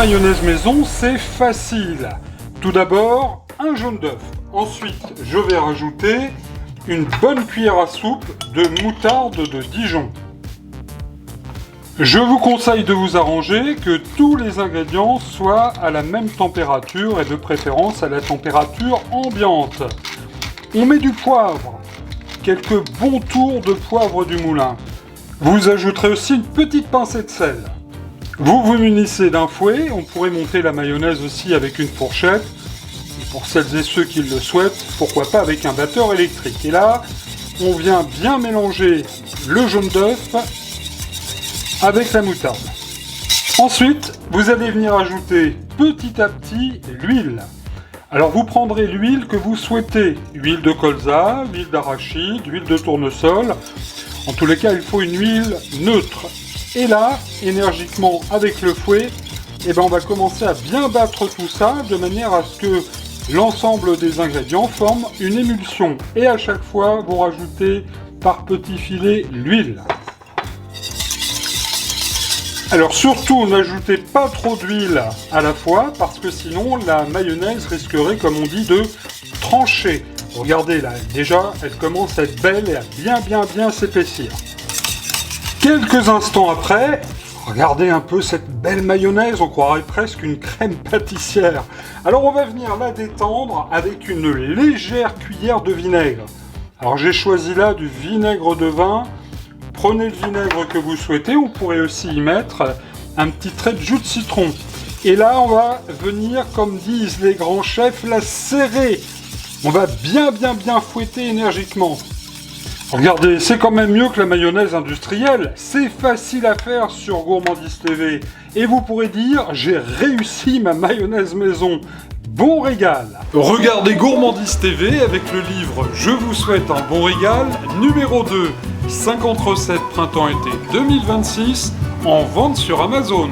mayonnaise maison, c'est facile. Tout d'abord, un jaune d'œuf. Ensuite, je vais rajouter une bonne cuillère à soupe de moutarde de Dijon. Je vous conseille de vous arranger que tous les ingrédients soient à la même température et de préférence à la température ambiante. On met du poivre, quelques bons tours de poivre du moulin. Vous ajouterez aussi une petite pincée de sel. Vous vous munissez d'un fouet, on pourrait monter la mayonnaise aussi avec une fourchette. Et pour celles et ceux qui le souhaitent, pourquoi pas avec un batteur électrique. Et là, on vient bien mélanger le jaune d'œuf avec la moutarde. Ensuite, vous allez venir ajouter petit à petit l'huile. Alors vous prendrez l'huile que vous souhaitez. Huile de colza, huile d'arachide, huile de tournesol. En tous les cas, il faut une huile neutre. Et là, énergiquement avec le fouet, on va commencer à bien battre tout ça de manière à ce que l'ensemble des ingrédients forme une émulsion. Et à chaque fois, vous rajoutez par petits filets l'huile. Alors surtout, n'ajoutez pas trop d'huile à la fois, parce que sinon la mayonnaise risquerait, comme on dit, de trancher. Regardez là, déjà, elle commence à être belle et à bien s'épaissir. Quelques instants après, regardez un peu cette belle mayonnaise, on croirait presque une crème pâtissière. Alors on va venir la détendre avec une légère cuillère de vinaigre. Alors j'ai choisi là du vinaigre de vin. Prenez le vinaigre que vous souhaitez, on pourrait aussi y mettre un petit trait de jus de citron. Et là on va venir, comme disent les grands chefs, la serrer. On va bien fouetter énergiquement. Regardez, c'est quand même mieux que la mayonnaise industrielle. C'est facile à faire sur Gourmandise TV. Et vous pourrez dire, j'ai réussi ma mayonnaise maison. Bon régal! Regardez Gourmandise TV avec le livre Je vous souhaite un bon régal, numéro 2, 50 recettes printemps-été 2026, en vente sur Amazon.